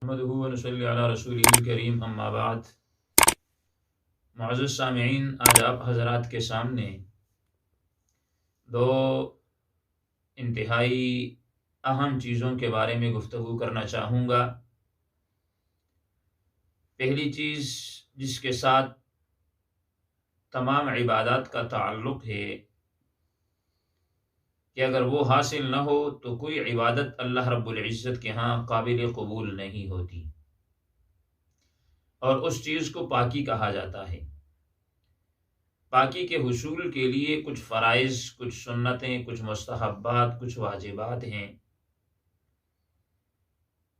نحمده ونصلی علی رسولہ الکریم، اما بعد۔ معزز سامعین، آج آپ حضرات کے سامنے دو انتہائی اہم چیزوں کے بارے میں گفتگو کرنا چاہوں گا۔ پہلی چیز جس کے ساتھ تمام عبادات کا تعلق ہے کہ اگر وہ حاصل نہ ہو تو کوئی عبادت اللہ رب العزت کے ہاں قابل قبول نہیں ہوتی، اور اس چیز کو پاکی کہا جاتا ہے۔ پاکی کے حصول کے لیے کچھ فرائض، کچھ سنتیں، کچھ مستحبات، کچھ واجبات ہیں۔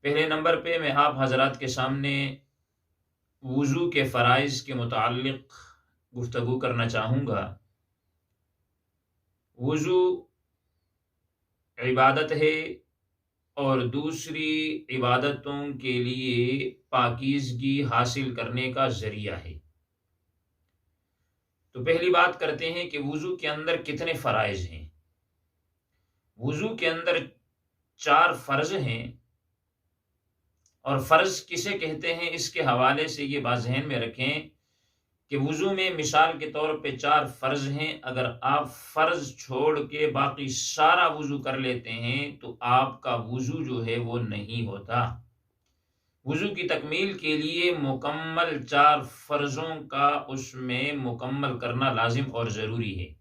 پہلے نمبر پہ میں آپ حضرات کے سامنے وضو کے فرائض کے متعلق گفتگو کرنا چاہوں گا۔ وضو عبادت ہے اور دوسری عبادتوں کے لیے پاکیزگی حاصل کرنے کا ذریعہ ہے۔ تو پہلی بات کرتے ہیں کہ وضو کے اندر کتنے فرائض ہیں۔ وضو کے اندر 4 فرض ہیں، اور فرض کسے کہتے ہیں اس کے حوالے سے یہ بات ذہن میں رکھیں کہ وضو میں مثال کے طور پہ 4 فرض ہیں۔ اگر آپ فرض چھوڑ کے باقی سارا وضو کر لیتے ہیں تو آپ کا وضو جو ہے وہ نہیں ہوتا۔ وضو کی تکمیل کے لیے مکمل 4 فرضوں کا اس میں مکمل کرنا لازم اور ضروری ہے۔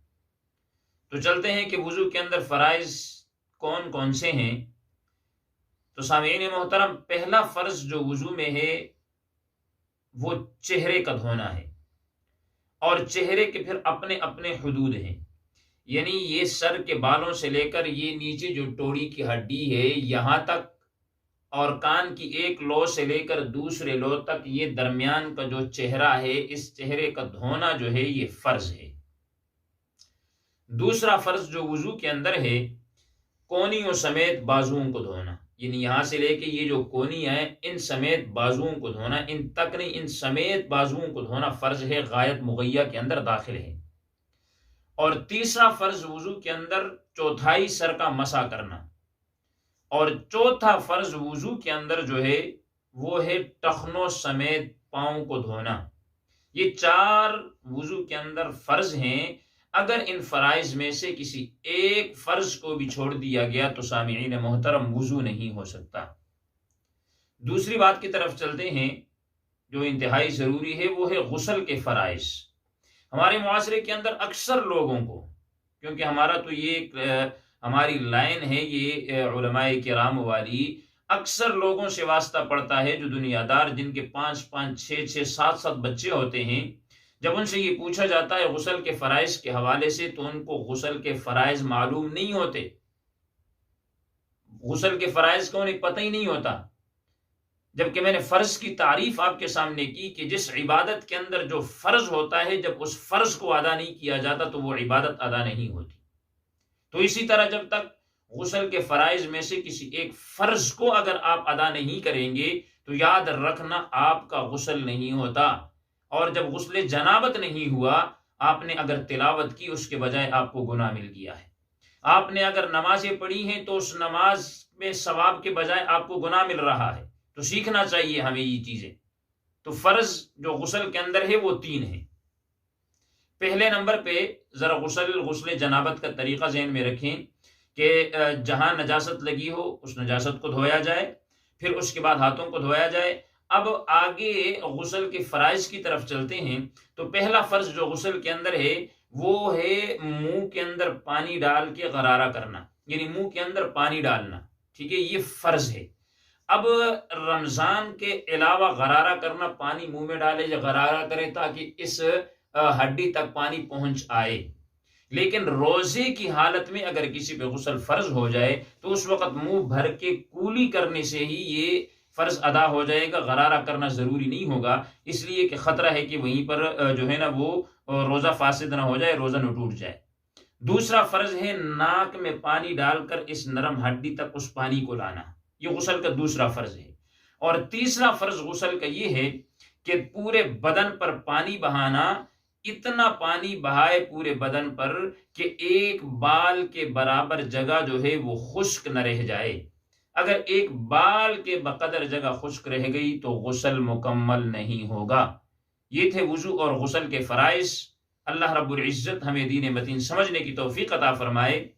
تو چلتے ہیں کہ وضو کے اندر فرائض کون کون سے ہیں۔ تو سامعین محترم، پہلا فرض جو وضو میں ہے وہ چہرے کا دھونا ہے، اور چہرے کے پھر اپنے اپنے حدود ہیں، یعنی یہ سر کے بالوں سے لے کر یہ نیچے جو ٹوڑی کی ہڈی ہے یہاں تک، اور کان کی ایک لو سے لے کر دوسرے لو تک، یہ درمیان کا جو چہرہ ہے اس چہرے کا دھونا جو ہے یہ فرض ہے۔ دوسرا فرض جو وضو کے اندر ہے، کونیوں سمیت بازوؤں کو دھونا، یعنی یہاں سے لے کے یہ جو کونی ہیں ان سمیت بازوؤں کو دھونا، ان تک نہیں، ان سمیت بازوؤں کو دھونا فرض ہے، غایت مغیہ کے اندر داخل ہے۔ اور تیسرا فرض وضو کے اندر چوتھائی سر کا مسح کرنا، اور چوتھا فرض وضو کے اندر جو ہے وہ ہے ٹخنوں سمیت پاؤں کو دھونا۔ یہ 4 وضو کے اندر فرض ہیں۔ اگر ان فرائض میں سے کسی ایک فرض کو بھی چھوڑ دیا گیا تو سامعین محترم وضو نہیں ہو سکتا۔ دوسری بات کی طرف چلتے ہیں جو انتہائی ضروری ہے، وہ ہے غسل کے فرائض۔ ہمارے معاشرے کے اندر اکثر لوگوں کو، کیونکہ ہمارا تو یہ ہماری لائن ہے یہ علماء کرام والی، اکثر لوگوں سے واسطہ پڑتا ہے جو دنیا دار، جن کے 5 6 7 بچے ہوتے ہیں۔ جب ان سے یہ پوچھا جاتا ہے غسل کے فرائض کے حوالے سے تو ان کو غسل کے فرائض معلوم نہیں ہوتے۔ غسل کے فرائض کو انہیں پتہ ہی نہیں ہوتا، جبکہ میں نے فرض کی تعریف آپ کے سامنے کی کہ جس عبادت کے اندر جو فرض ہوتا ہے جب اس فرض کو ادا نہیں کیا جاتا تو وہ عبادت ادا نہیں ہوتی۔ تو اسی طرح جب تک غسل کے فرائض میں سے کسی ایک فرض کو اگر آپ ادا نہیں کریں گے تو یاد رکھنا آپ کا غسل نہیں ہوتا۔ اور جب غسل جنابت نہیں ہوا، آپ نے اگر تلاوت کی اس کے بجائے آپ کو گناہ مل گیا ہے۔ آپ نے اگر نمازیں پڑھی ہیں تو اس نماز میں ثواب کے بجائے آپ کو گناہ مل رہا ہے۔ تو سیکھنا چاہیے ہمیں یہ چیزیں۔ تو فرض جو غسل کے اندر ہے وہ 3 ہیں۔ پہلے نمبر پہ ذرا غسل جنابت کا طریقہ ذہن میں رکھیں کہ جہاں نجاست لگی ہو اس نجاست کو دھویا جائے، پھر اس کے بعد ہاتھوں کو دھویا جائے۔ اب آگے غسل کے فرائض کی طرف چلتے ہیں۔ تو پہلا فرض جو غسل کے اندر ہے وہ ہے منہ کے اندر پانی ڈال کے غرارہ کرنا، یعنی منہ کے اندر پانی ڈالنا، ٹھیک ہے، یہ فرض ہے۔ اب رمضان کے علاوہ غرارہ کرنا، پانی منہ میں ڈالے یا غرارہ کرے تاکہ اس ہڈی تک پانی پہنچ آئے، لیکن روزے کی حالت میں اگر کسی پہ غسل فرض ہو جائے تو اس وقت منہ بھر کے کولی کرنے سے ہی یہ فرض ادا ہو جائے گا، غرارہ کرنا ضروری نہیں ہوگا، اس لیے کہ خطرہ ہے کہ وہیں پر جو ہے نا وہ روزہ فاسد نہ ہو جائے، روزہ نہ ٹوٹ جائے۔ دوسرا فرض ہے ناک میں پانی ڈال کر اس نرم ہڈی تک اس پانی کو لانا، یہ غسل کا دوسرا فرض ہے۔ اور تیسرا فرض غسل کا یہ ہے کہ پورے بدن پر پانی بہانا، اتنا پانی بہائے پورے بدن پر کہ ایک بال کے برابر جگہ جو ہے وہ خشک نہ رہ جائے۔ اگر ایک بال کے بقدر جگہ خشک رہ گئی تو غسل مکمل نہیں ہوگا۔ یہ تھے وضو اور غسل کے فرائض۔ اللہ رب العزت ہمیں دین متین سمجھنے کی توفیق عطا فرمائے۔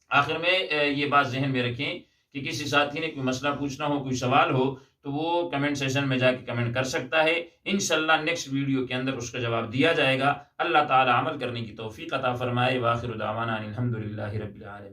آخر میں یہ بات ذہن میں رکھیں کہ کسی ساتھی نے کوئی مسئلہ پوچھنا ہو، کوئی سوال ہو، تو وہ کمنٹ سیشن میں جا کے کمنٹ کر سکتا ہے، انشاءاللہ نیکسٹ ویڈیو کے اندر اس کا جواب دیا جائے گا۔ اللہ تعالی عمل کرنے کی توفیق عطا فرمائے۔ وآخر دعوانا الحمدللہ رب العالمین۔